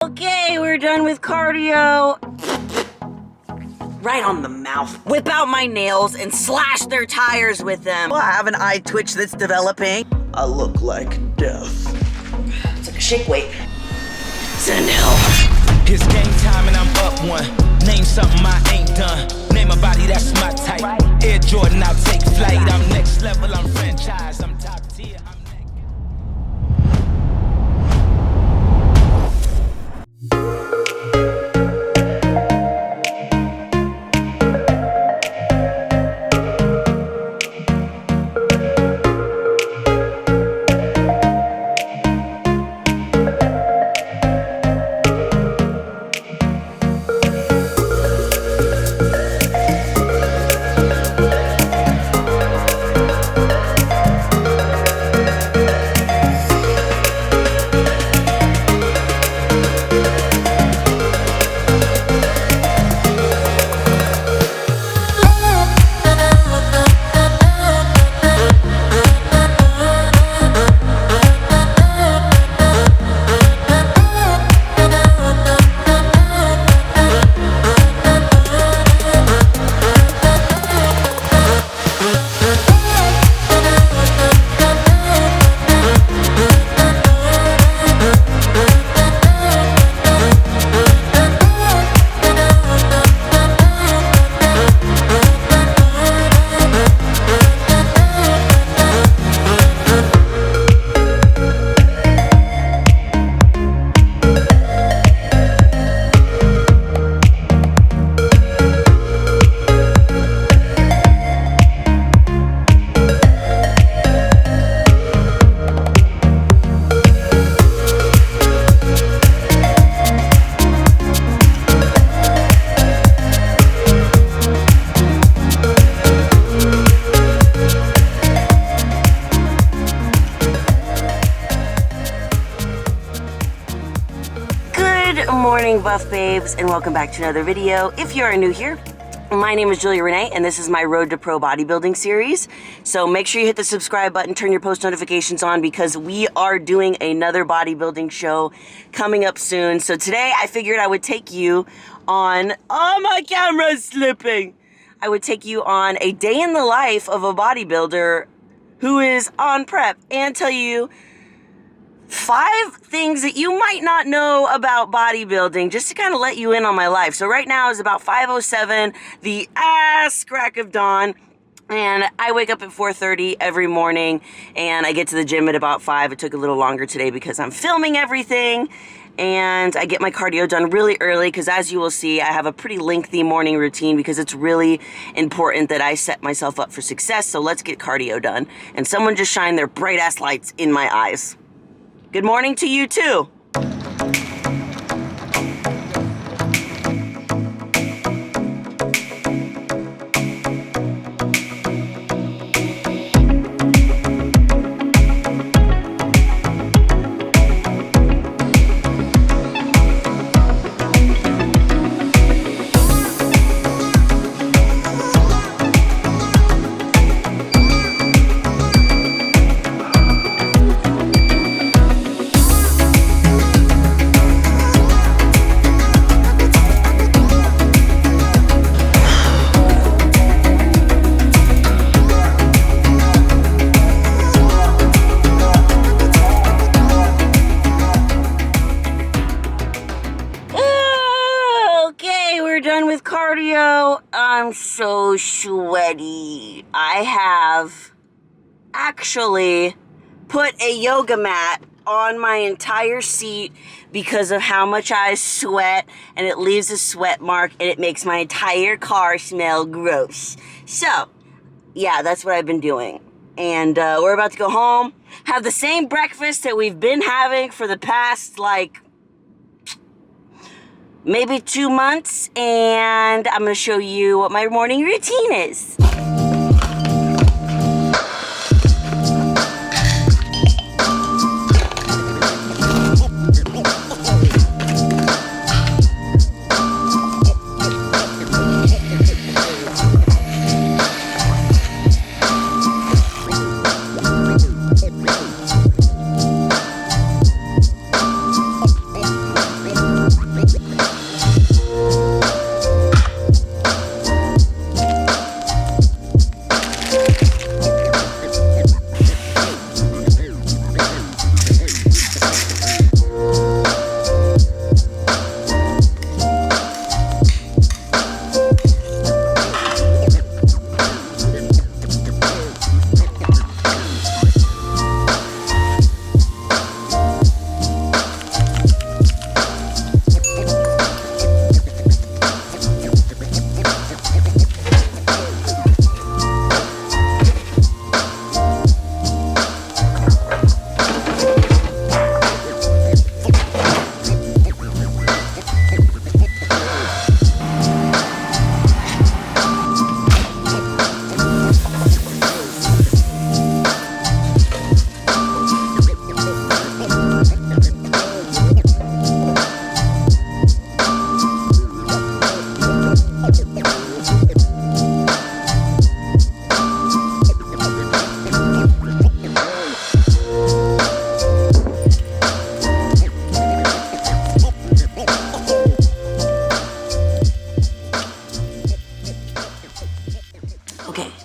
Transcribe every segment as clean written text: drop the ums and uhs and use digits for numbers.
Okay, we're done with cardio. Right on the mouth. Whip out my nails and slash their tires with them. I have an eye twitch that's developing. I look like death. It's like a shake weight. Send help. It's game time and I'm up one. Name something I ain't done. Name a body that's my type. Air Jordan, I'll take flight. I'm next level, I'm franchise, I'm top tier. Good morning, buff babes, and welcome back to another video. If you are new here, my name is juliarene, and this is my Road to Pro Bodybuilding series. So make sure you hit the subscribe button, turn your post notifications on, because we are doing another bodybuilding show coming up soon. So today I figured I would take you on, oh, my camera's slipping. I would take you on a day in the life of a bodybuilder who is on prep and tell you 5 things that you might not know about bodybuilding, just to kind of let you in on my life. So right now is about 5:07, the ass crack of dawn, and I wake up at 4:30 every morning, and I get to the gym at about 5. It took a little longer today because I'm filming everything, and I get my cardio done really early because, as you will see, I have a pretty lengthy morning routine because it's really important that I set myself up for success. So let's get cardio done. And someone just shined their bright ass lights in my eyes. Good morning to you too. Done with cardio. I'm so sweaty. I have actually put a yoga mat on my entire seat because of how much I sweat, and it leaves a sweat mark, and it makes my entire car smell gross. So yeah, that's what I've been doing. And we're about to go home, have the same breakfast that we've been having for the past maybe 2 months, and I'm going to show you what my morning routine is.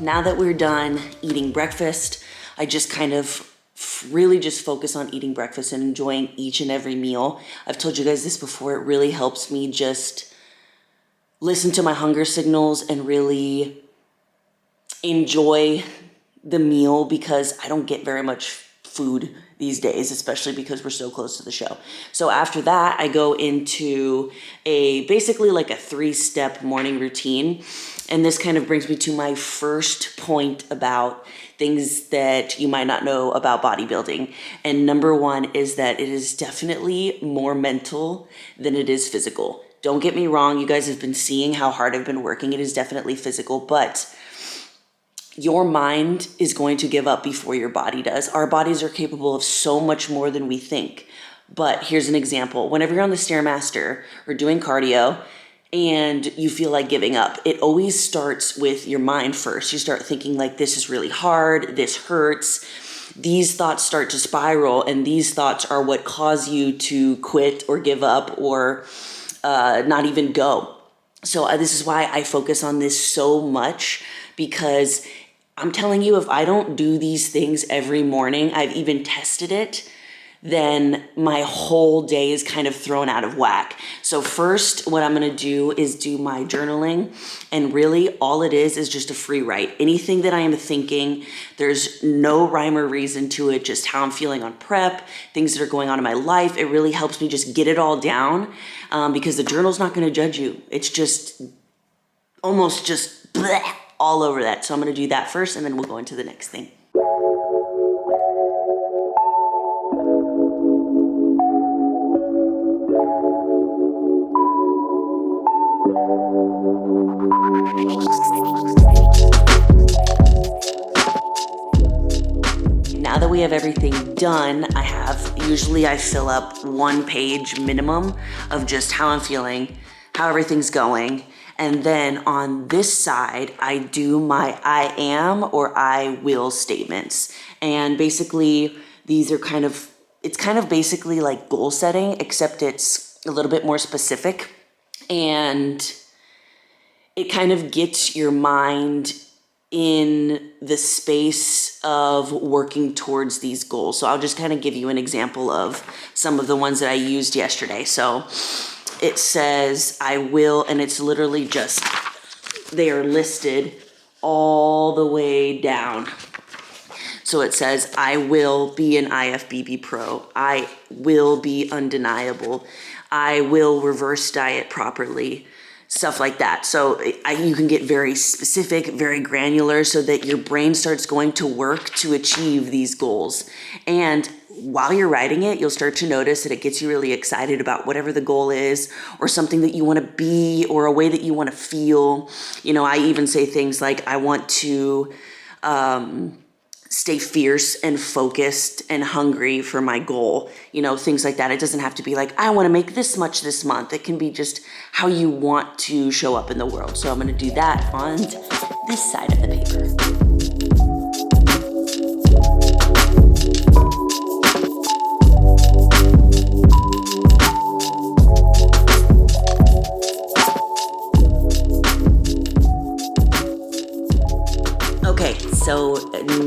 now that we're done eating breakfast, I just kind of really just focus on eating breakfast and enjoying each and every meal. I've told you guys this before, it really helps me just listen to my hunger signals and really enjoy the meal, because I don't get very much food these days, especially because we're so close to the show. So after that, I go into basically like a 3-step morning routine. And this kind of brings me to my first point about things that you might not know about bodybuilding. And number one is that it is definitely more mental than it is physical. Don't get me wrong, you guys have been seeing how hard I've been working. It is definitely physical, but your mind is going to give up before your body does. Our bodies are capable of so much more than we think. But here's an example. Whenever you're on the Stairmaster or doing cardio and you feel like giving up, it always starts with your mind first. You start thinking like, this is really hard, this hurts. These thoughts start to spiral, and these thoughts are what cause you to quit or give up or not even go. So this is why I focus on this so much, because I'm telling you, if I don't do these things every morning, I've even tested it, then my whole day is kind of thrown out of whack. So first, what I'm gonna do is do my journaling, and really all it is just a free write. Anything that I am thinking, there's no rhyme or reason to it, just how I'm feeling on prep, things that are going on in my life. It really helps me just get it all down, because the journal's not gonna judge you. It's just almost just bleh, all over that. So I'm gonna do that first, and then we'll go into the next thing. Now that we have everything done, usually I fill up 1 page minimum of just how I'm feeling, how everything's going. And then on this side, I do my I am or I will statements. And basically these are it's kind of basically like goal setting, except it's a little bit more specific. And it kind of gets your mind in the space of working towards these goals. So I'll just kind of give you an example of some of the ones that I used yesterday. So it says I will, and it's literally just, they are listed all the way down. So it says, I will be an IFBB pro. I will be undeniable. I will reverse diet properly. Stuff like that. So you can get very specific, very granular, so that your brain starts going to work to achieve these goals. And while you're writing it, you'll start to notice that it gets you really excited about whatever the goal is, or something that you want to be, or a way that you want to feel. You know, I even say things like, I want to stay fierce and focused and hungry for my goal. You know, things like that. It doesn't have to be like, I want to make this much this month. It can be just how you want to show up in the world. So I'm going to do that on this side of the paper. Okay, so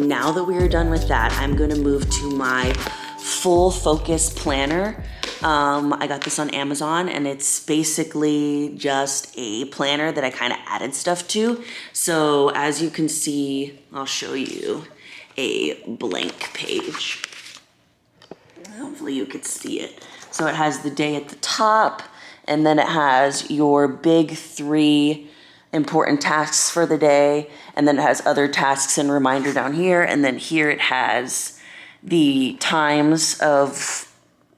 now that we are done with that, I'm going to move to my full focus planner. I got this on Amazon, and it's basically just a planner that I kind of added stuff to. So as you can see, I'll show you a blank page. Hopefully you could see it. So it has the day at the top, and then it has your big 3 important tasks for the day, and then it has other tasks and reminder down here, and then here it has the times of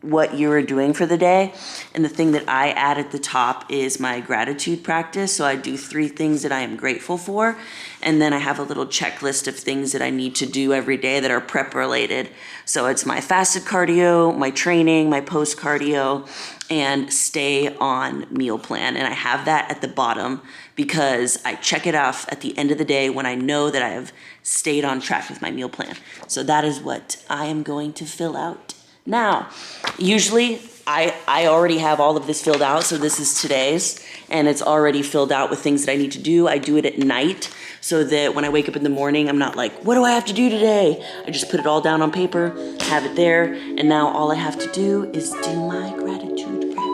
what you are doing for the day. And the thing that I add at the top is my gratitude practice. So I do 3 things that I am grateful for, and then I have a little checklist of things that I need to do every day that are prep related. So it's my fasted cardio, my training, my post cardio, and stay on meal plan. And I have that at the bottom because I check it off at the end of the day when I know that I have stayed on track with my meal plan. So that is what I am going to fill out. Now, usually I already have all of this filled out, so this is today's, and it's already filled out with things that I need to do. I do it at night so that when I wake up in the morning, I'm not like, what do I have to do today? I just put it all down on paper, have it there, and now all I have to do is do my gratitude practice.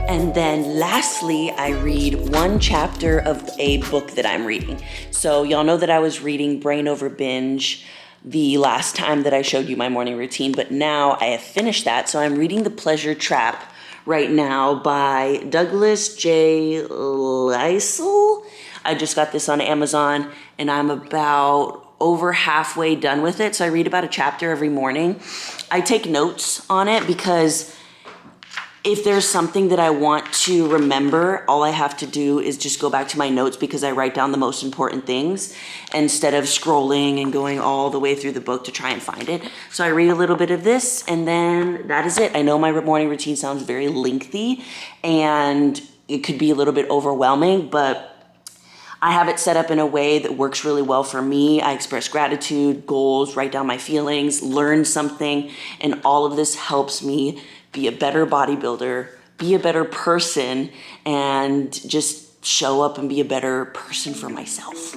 And then lastly, I read one chapter of a book that I'm reading. So y'all know that I was reading Brain Over Binge the last time that I showed you my morning routine, but now I have finished that. So I'm reading The Pleasure Trap right now by Douglas J. Lysel. I just got this on Amazon and I'm about over halfway done with it. So I read about a chapter every morning. I take notes on it because if there's something that I want to remember, all I have to do is just go back to my notes because I write down the most important things instead of scrolling and going all the way through the book to try and find it. So I read a little bit of this and then that is it. I know my morning routine sounds very lengthy and it could be a little bit overwhelming, but I have it set up in a way that works really well for me. I express gratitude, goals, write down my feelings, learn something, and all of this helps me be a better bodybuilder, be a better person, and just show up and be a better person for myself.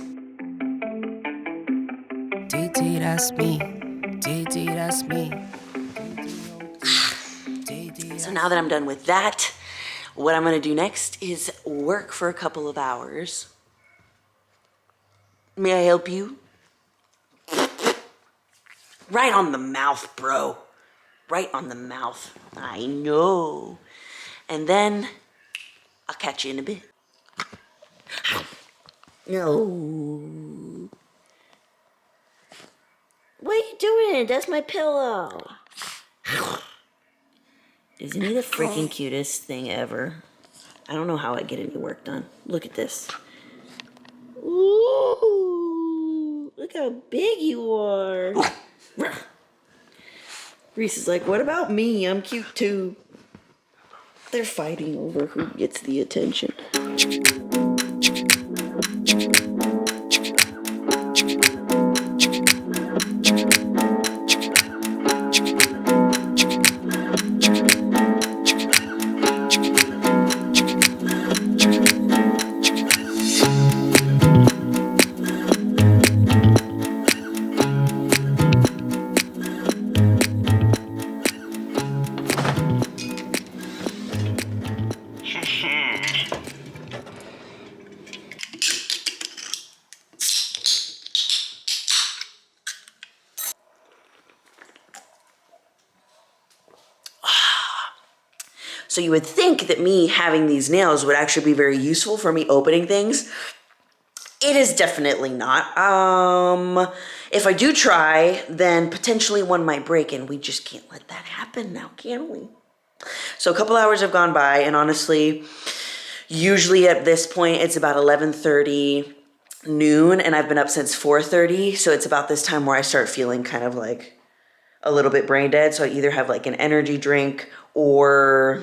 DT, that's me. DT, that's me. So now that I'm done with that, what I'm gonna do next is work for a couple of hours. May I help you? Right on the mouth, bro. Right on the mouth. I know. And then I'll catch you in a bit. No. What are you doing? That's my pillow. Isn't he the freaking cutest thing ever? I don't know how I get any work done. Look at this. Ooh, look how big you are. Reese is like, what about me? I'm cute too. They're fighting over who gets the attention. So you would think that me having these nails would actually be very useful for me opening things. It is definitely not. If I do try, then potentially one might break and we just can't let that happen now, can we? So a couple hours have gone by and honestly, usually at this point it's about 11:30 noon and I've been up since 4:30. So it's about this time where I start feeling kind of like a little bit brain dead. So I either have like an energy drink or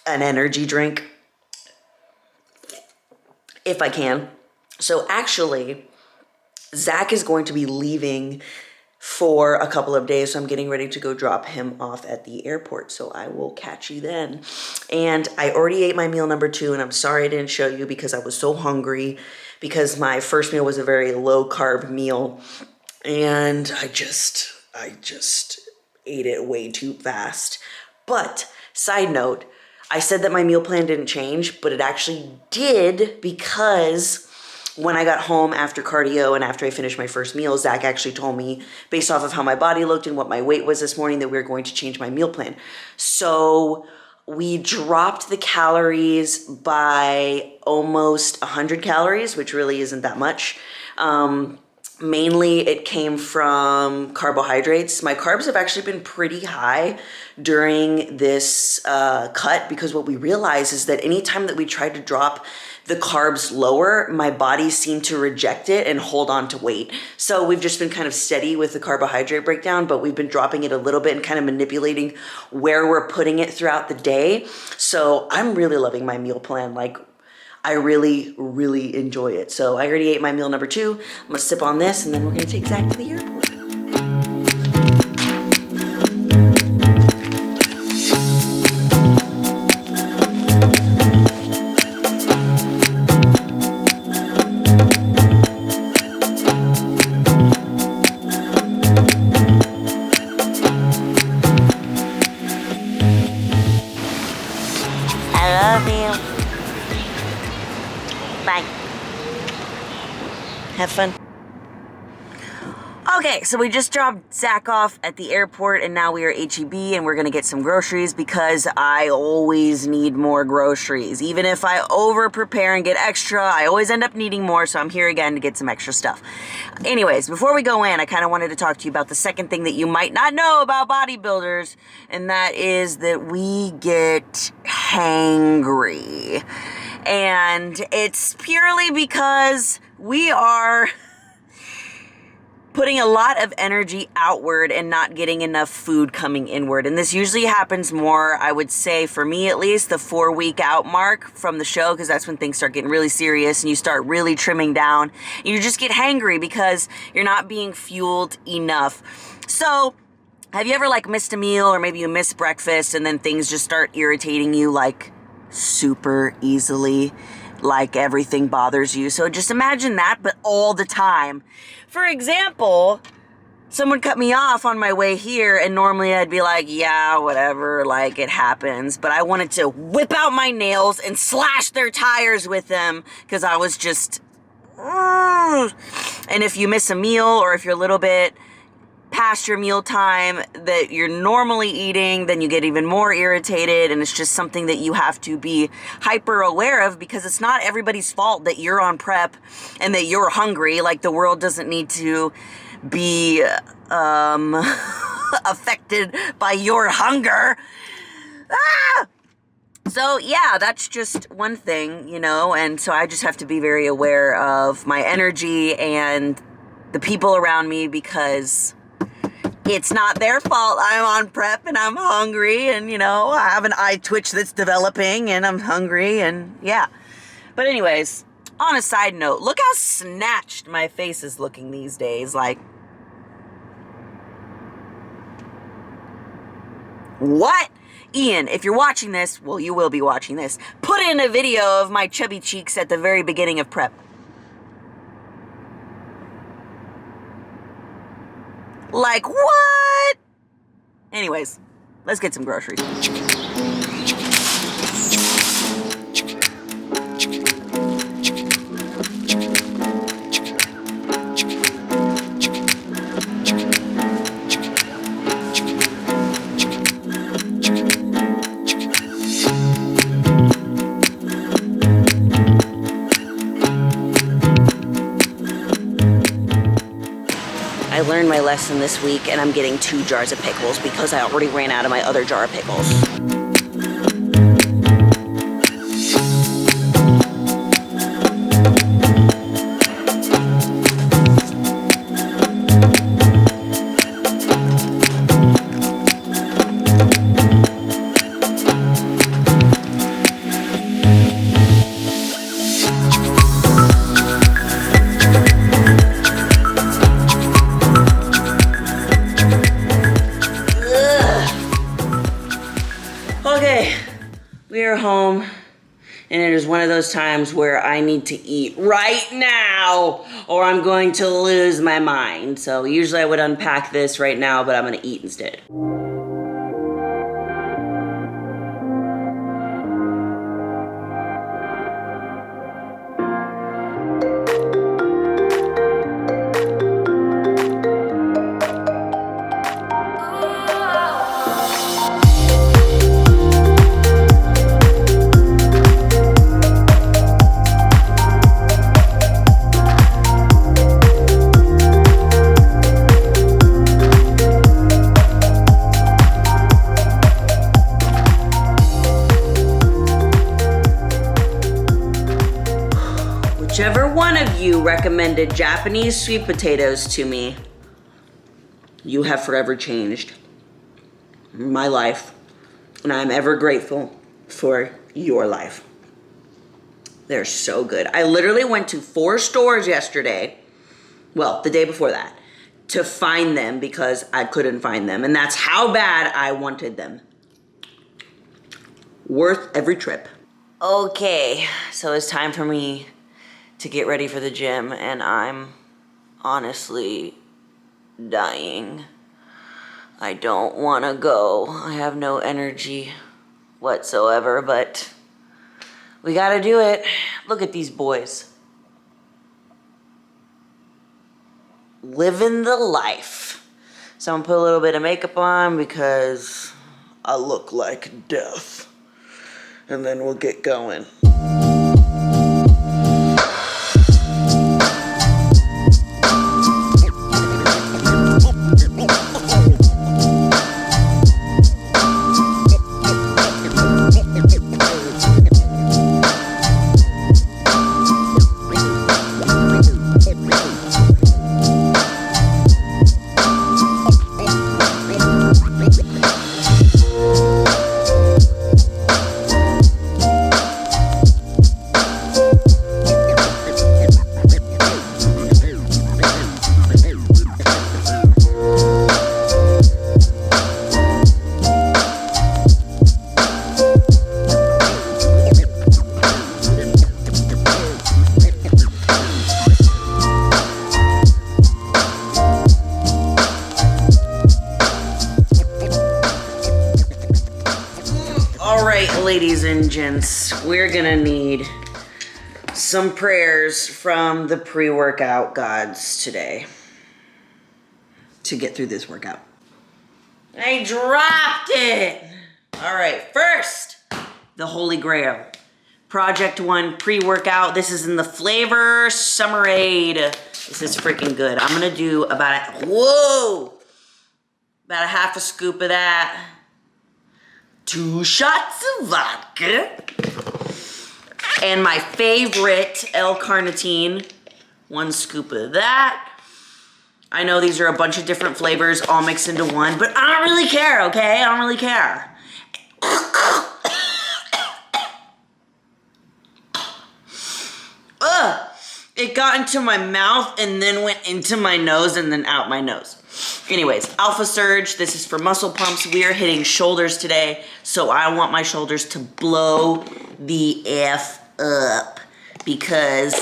an energy drink if I can. So actually, Zach is going to be leaving for a couple of days. So I'm getting ready to go drop him off at the airport. So I will catch you then. And I already ate my meal number 2 and I'm sorry I didn't show you because I was so hungry because my first meal was a very low carb meal. And I just ate it way too fast. But side note, I said that my meal plan didn't change, but it actually did because when I got home after cardio and after I finished my first meal, Zach actually told me, based off of how my body looked and what my weight was this morning, that we were going to change my meal plan. So we dropped the calories by almost 100 calories, which really isn't that much. Mainly it came from carbohydrates. My carbs have actually been pretty high during this cut, because what we realize is that anytime that we try to drop the carbs lower, my body seemed to reject it and hold on to weight. So we've just been kind of steady with the carbohydrate breakdown, but we've been dropping it a little bit and kind of manipulating where we're putting it throughout the day. So I'm really loving my meal plan. Like, I really, really enjoy it. So I already ate my meal number 2. I'm gonna sip on this and then we're gonna take Zach to the airport. I love you. Bye. Have fun. Okay, so we just dropped Zach off at the airport and now we are at HEB and we're gonna get some groceries because I always need more groceries. Even if I over prepare and get extra, I always end up needing more, so I'm here again to get some extra stuff. Anyways, before we go in, I kind of wanted to talk to you about the second thing that you might not know about bodybuilders, and that is that we get hangry. And it's purely because we are putting a lot of energy outward and not getting enough food coming inward. And this usually happens more, I would say, for me at least, the 4-week out mark from the show, because that's when things start getting really serious and you start really trimming down. You just get hangry because you're not being fueled enough. So have you ever like missed a meal, or maybe you miss breakfast and then things just start irritating you like super easily, like everything bothers you? So just imagine that, but all the time. For example, someone cut me off on my way here, and normally I'd be like, yeah, whatever, like it happens. But I wanted to whip out my nails and slash their tires with them because I was just, and if you miss a meal, or if you're a little bit past your meal time that you're normally eating, then you get even more irritated, and it's just something that you have to be hyper aware of, because it's not everybody's fault that you're on prep and that you're hungry. Like, the world doesn't need to be affected by your hunger. So yeah, that's just one thing, you know, and so I just have to be very aware of my energy and the people around me, because it's not their fault. I'm on prep and I'm hungry, and, you know, I have an eye twitch that's developing and I'm hungry, and yeah. But anyways, on a side note, look how snatched my face is looking these days. Like, what? Ian, if you're watching this, well, you will be watching this, put in a video of my chubby cheeks at the very beginning of prep. Like, what? Anyways, let's get some groceries. I learned my lesson this week, and I'm getting 2 jars of pickles because I already ran out of my other jar of pickles. Okay, we are home, and it is one of those times where I need to eat right now or I'm going to lose my mind. So usually I would unpack this right now, but I'm gonna eat instead. Whichever one of you recommended Japanese sweet potatoes to me, you have forever changed my life. And I'm ever grateful for your life. They're so good. I literally went to 4 stores yesterday, well, the day before that, to find them because I couldn't find them. And that's how bad I wanted them. Worth every trip. Okay, so it's time for me to get ready for the gym, and I'm honestly dying. I don't want to go. I have no energy whatsoever, but we gotta do it. Look at these boys. Living the life. So I'm gonna put a little bit of makeup on because I look like death. And then we'll get going. ladies and gents, we're gonna need some prayers from the pre-workout gods today to get through this workout. I dropped it! All right, first, the Holy Grail. Project One pre-workout. This is in the flavor Summerade. This is freaking good. I'm gonna do about a half a scoop of that. 2 shots of vodka. And my favorite L-carnitine. 1 scoop of that. I know these are a bunch of different flavors all mixed into one, but I don't really care, okay? I don't really care. Ugh! It got into my mouth and then went into my nose and then out my nose. Anyways, Alpha Surge, this is for muscle pumps. We are hitting shoulders today, so I want my shoulders to blow the F up because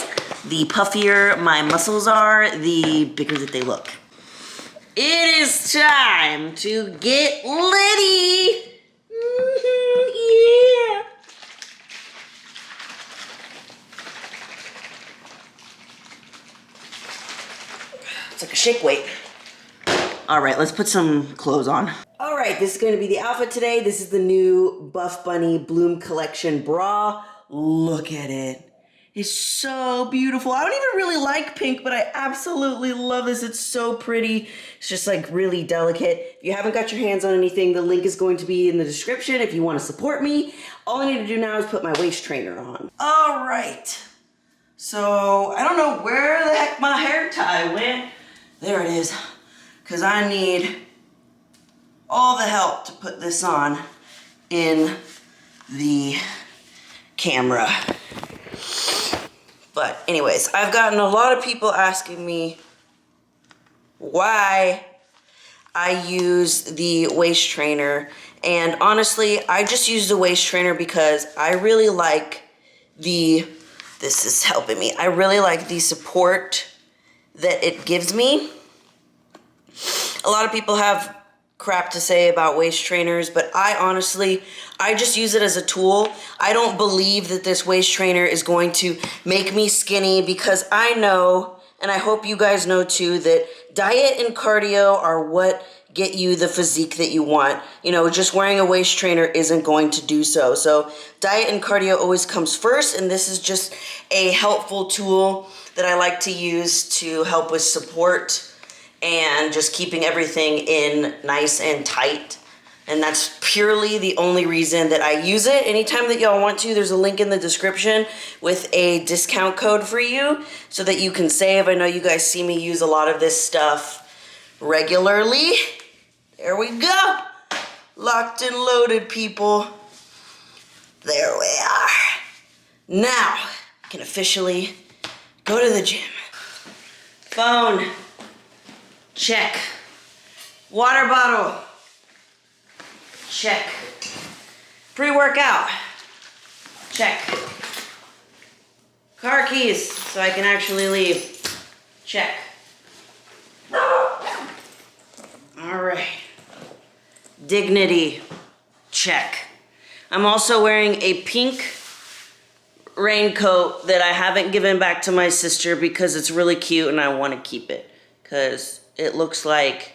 the puffier my muscles are, the bigger that they look. It is time to get litty. Yeah. It's like a shake weight. All right, let's put some clothes on. All right, this is gonna be the outfit today. This is the new Buff Bunny Bloom Collection bra. Look at it. It's so beautiful. I don't even really like pink, but I absolutely love this. It's so pretty. It's just like really delicate. If you haven't got your hands on anything, the link is going to be in the description if you want to support me. All I need to do now is put my waist trainer on. All right. So I don't know where the heck my hair tie went. There it is. Because I need all the help to put this on in the camera. But anyways, I've gotten a lot of people asking me why I use the waist trainer. And honestly, I just use the waist trainer because I really like this is helping me. I really like the support that it gives me. A lot of people have crap to say about waist trainers, but I just use it as a tool. I don't believe that this waist trainer is going to make me skinny because I know, and I hope you guys know too, that diet and cardio are what get you the physique that you want. You know, just wearing a waist trainer isn't going to do so. So diet and cardio always comes first, and this is just a helpful tool that I like to use to help with support and just keeping everything in nice and tight And that's purely the only reason that I use it. Anytime that y'all want to, there's a link in the description with a discount code for you so that you can save. I know you guys see me use a lot of this stuff regularly. There we go. Locked and loaded, people. There we are. Now, I can officially go to the gym. Phone. Check. Water bottle. Check. Pre-workout. Check. Car keys so I can actually leave. Check. All right. Dignity. Check. I'm also wearing a pink raincoat that I haven't given back to my sister because it's really cute and I want to keep it because it looks like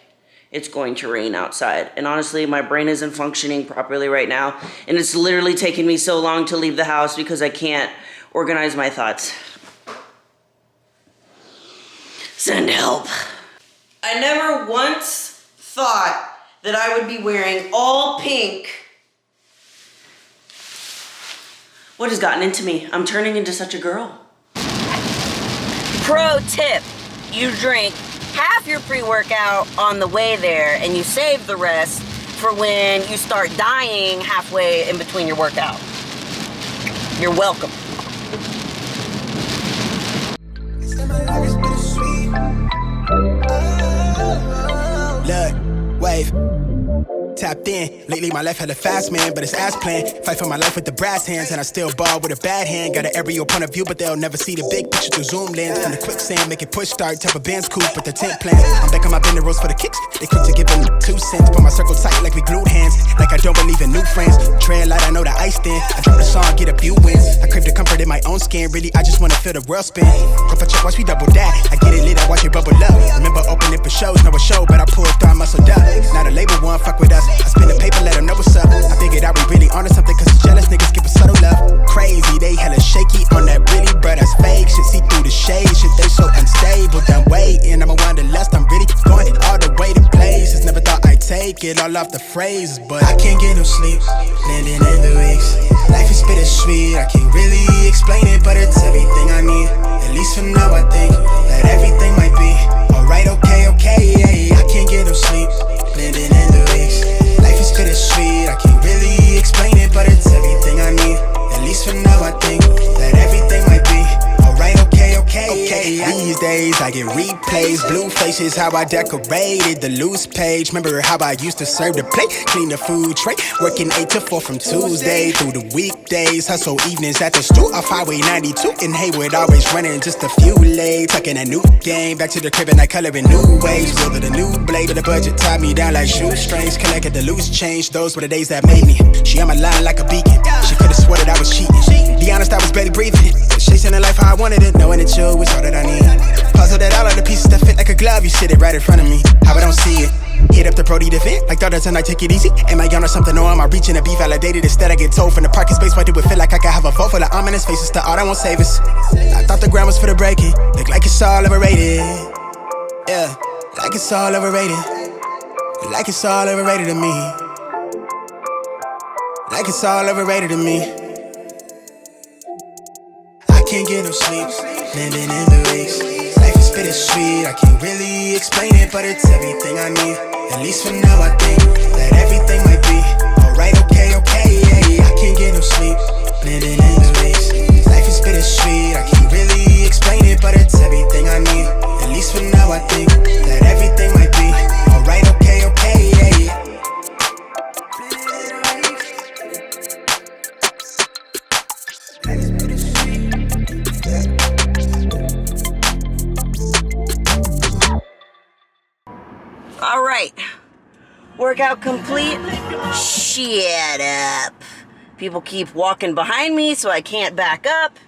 it's going to rain outside. And honestly, my brain isn't functioning properly right now. And it's literally taken me so long to leave the house because I can't organize my thoughts. Send help. I never once thought that I would be wearing all pink. What has gotten into me? I'm turning into such a girl. Pro tip, you drink half your pre-workout on the way there and you save the rest for when you start dying halfway in between your workout. You're welcome. Look, wave. Tapped in. Lately my life had a fast man, but it's ass plan. Fight for my life with the brass hands, and I still ball with a bad hand. Got an aerial point of view, but they'll never see the big picture through zoom lens. From the quicksand, make it push start, type of band's coupe with the tent plan. I'm back on my bender rolls for the kicks. They quick to give them 2 cents. Put my circle tight like we glued hands. Like I don't believe in new friends. Trail light, I know the ice thin. I drop the song, get a few wins. I crave the comfort in my own skin. Really, I just wanna feel the world spin. Drop a check, watch me double that. I get it lit, I watch it bubble up. Remember opening for shows, no a show, but I pulled through, I muscled up. Now the label one fuck with us. I spin the paper, let them know what's up. I figured I was really onto something, cause jealous niggas give a subtle love. Crazy, they hella shaky on that really, bruh, that's fake shit. See through the shade, shit, they so unstable. Done waiting, I'm a wanderlust, I'm really going all the way to places. Never thought I'd take it all off the phrases, but I can't get no sleep, blending in the weeks. Life is bittersweet, I can't really explain it, but it's everything I need. At least for now, I think that everything might be alright, okay, yeah. I can't get no sleep, blending in the weeks. Life is bittersweet, I can't really explain it, but it's everything I need. At least for now, I think that everything might be alright, okay. These days I get replays, blue faces, how I decorated the loose page. Remember how I used to serve the plate, clean the food tray, working 8 to 4 from Tuesday through the weekdays. Hustle evenings at the stool off Highway 92 in Hayward, always running just a few late. Tucking a new game, back to the crib and I color in new ways. Wielded a new blade, but the budget tied me down like shoestrings. Collected the loose change, those were the days that made me. She on my line like a beacon, she could've swore that I was cheating. Be honest, I was barely breathing, chasing the life how I wanted it, knowing that you was all that I need. Puzzle that all of the pieces that fit like a glove, you sit it right in front of me, how I don't see it. Hit up the Brody to vent, like daughters and I take it easy. Am I on or something, or am I reaching to be validated? Instead I get told from the parking space, why do it feel like I could have a vote for the ominous faces to all that won't save us? I thought the ground was for the breaking, look like it's all overrated. Yeah, like it's all overrated. Like it's all overrated to me. Like it's all overrated to me. I can't get no sleep, blending in the weeks. Life is bittersweet, I can't really explain it, but it's everything I need. At least for now, I think that everything might be alright, okay, yeah. I can't get no sleep, blending in the weeks. Life is bittersweet, I can't really explain it, but it's everything I need. At least for now, I think that everything might be alright, okay, yeah. All right, workout complete. Shut up. People keep walking behind me, so I can't back up.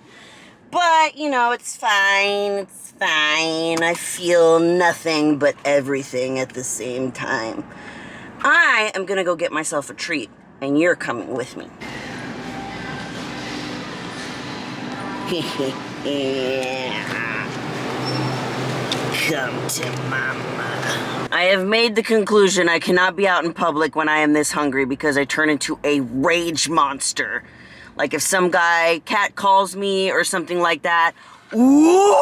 But, you know, it's fine. It's fine. I feel nothing but everything at the same time. I am gonna go get myself a treat, and you're coming with me. Come to mama. I have made the conclusion I cannot be out in public when I am this hungry because I turn into a rage monster. Like if some guy cat calls me or something like that, ooh,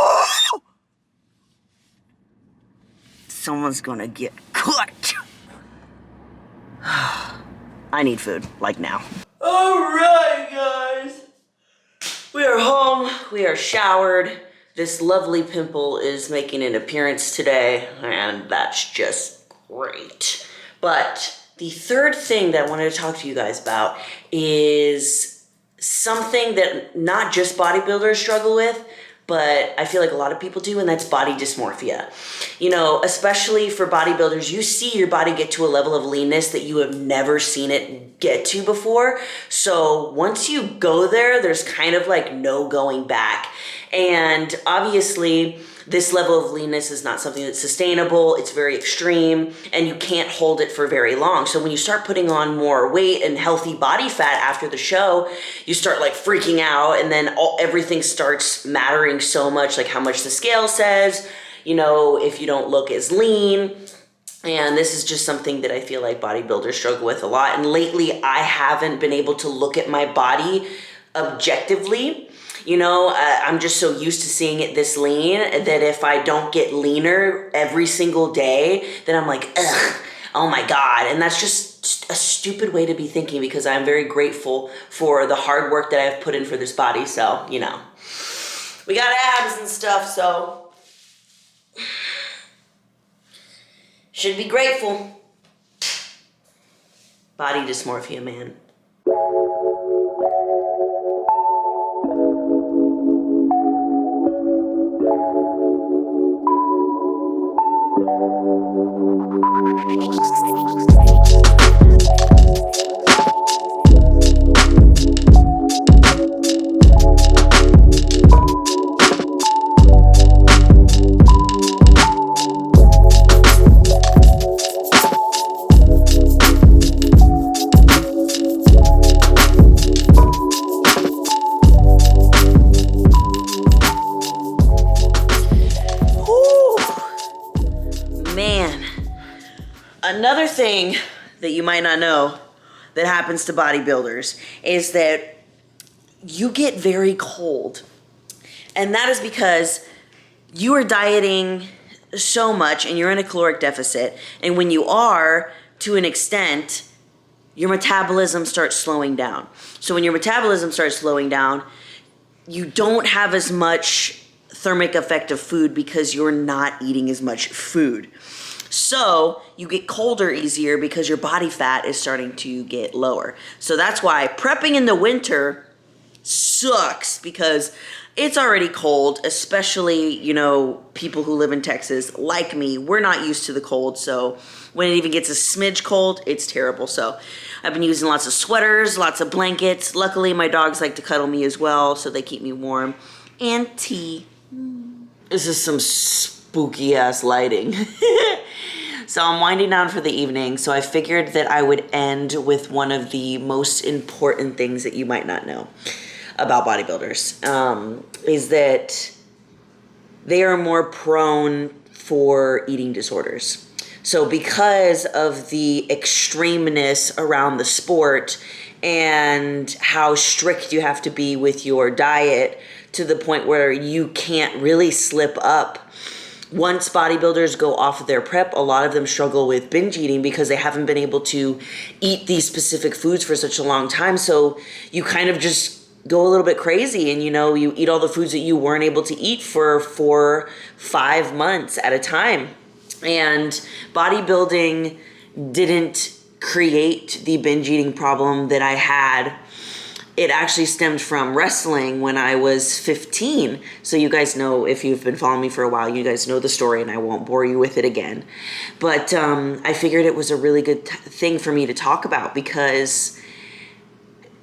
someone's gonna get cut. I need food, like now. Alright, guys. We are home. We are showered. This lovely pimple is making an appearance today, and that's just great. But the third thing that I wanted to talk to you guys about is something that not just bodybuilders struggle with, but I feel like a lot of people do, and that's body dysmorphia. You know, especially for bodybuilders, you see your body get to a level of leanness that you have never seen it get to before. So once you go there, there's kind of like no going back. And obviously, this level of leanness is not something that's sustainable. It's very extreme, and you can't hold it for very long. So when you start putting on more weight and healthy body fat after the show, you start like freaking out, and then everything starts mattering so much, like how much the scale says, you know, if you don't look as lean. And this is just something that I feel like bodybuilders struggle with a lot. And lately, I haven't been able to look at my body objectively. You know, I'm just so used to seeing it this lean that if I don't get leaner every single day, then I'm like, ugh, oh my God. And that's just a stupid way to be thinking, because I'm very grateful for the hard work that I've put in for this body. So, you know, we got abs and stuff, so should be grateful. Body dysmorphia, man. Another thing that you might not know that happens to bodybuilders is that you get very cold. And that is because you are dieting so much and you're in a caloric deficit. And when you are, to an extent, your metabolism starts slowing down. So when your metabolism starts slowing down, you don't have as much thermic effect of food because you're not eating as much food. So you get colder easier because your body fat is starting to get lower. So that's why prepping in the winter sucks, because it's already cold, especially, you know, people who live in Texas like me. We're not used to the cold, so when it even gets a smidge cold, it's terrible. So I've been using lots of sweaters, lots of blankets. Luckily, my dogs like to cuddle me as well, so they keep me warm. And tea. This is some spooky ass lighting. So I'm winding down for the evening, so I figured that I would end with one of the most important things that you might not know about bodybuilders, is that they are more prone for eating disorders. So because of the extremeness around the sport and how strict you have to be with your diet to the point where you can't really slip up. Once bodybuilders go off of their prep, a lot of them struggle with binge eating because they haven't been able to eat these specific foods for such a long time. So you kind of just go a little bit crazy and, you know, you eat all the foods that you weren't able to eat for 4-5 months at a time. And bodybuilding didn't create the binge eating problem that I had. It actually stemmed from wrestling when I was 15. So you guys know, if you've been following me for a while, you guys know the story and I won't bore you with it again. But I figured it was a really good thing for me to talk about, because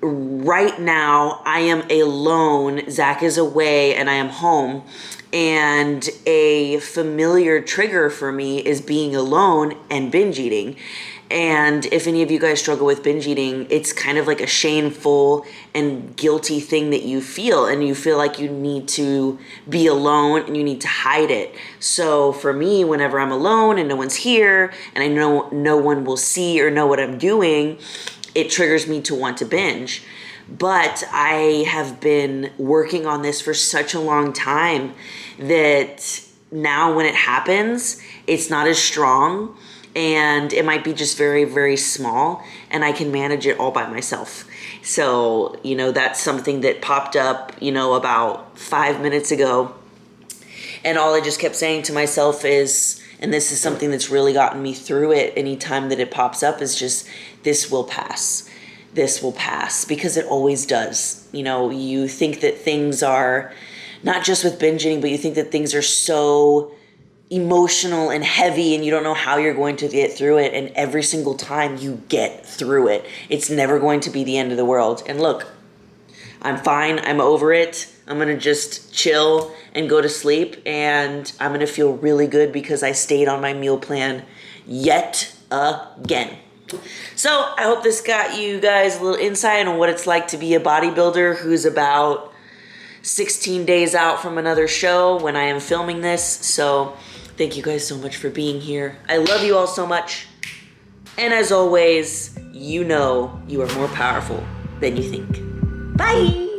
right now I am alone. Zach is away and I am home. And a familiar trigger for me is being alone and binge eating. And if any of you guys struggle with binge eating, it's kind of like a shameful and guilty thing that you feel, and you feel like you need to be alone and you need to hide it. So for me, whenever I'm alone and no one's here and I know no one will see or know what I'm doing, it triggers me to want to binge. But I have been working on this for such a long time that now when it happens, it's not as strong, and it might be just very, very small, and I can manage it all by myself. So, you know, that's something that popped up, you know, about 5 minutes ago. And all I just kept saying to myself is, and this is something that's really gotten me through it anytime that it pops up, is just, this will pass. This will pass, because it always does. You know, you think that things are, not just with binge eating, but you think that things are so emotional and heavy and you don't know how you're going to get through it, and every single time you get through it, it's never going to be the end of the world. And look, I'm fine, I'm over it, I'm gonna just chill and go to sleep, and I'm gonna feel really good because I stayed on my meal plan yet again. So I hope this got you guys a little insight on what it's like to be a bodybuilder who's about 16 days out from another show when I am filming this. So thank you guys so much for being here. I love you all so much. And as always, you know you are more powerful than you think. Bye!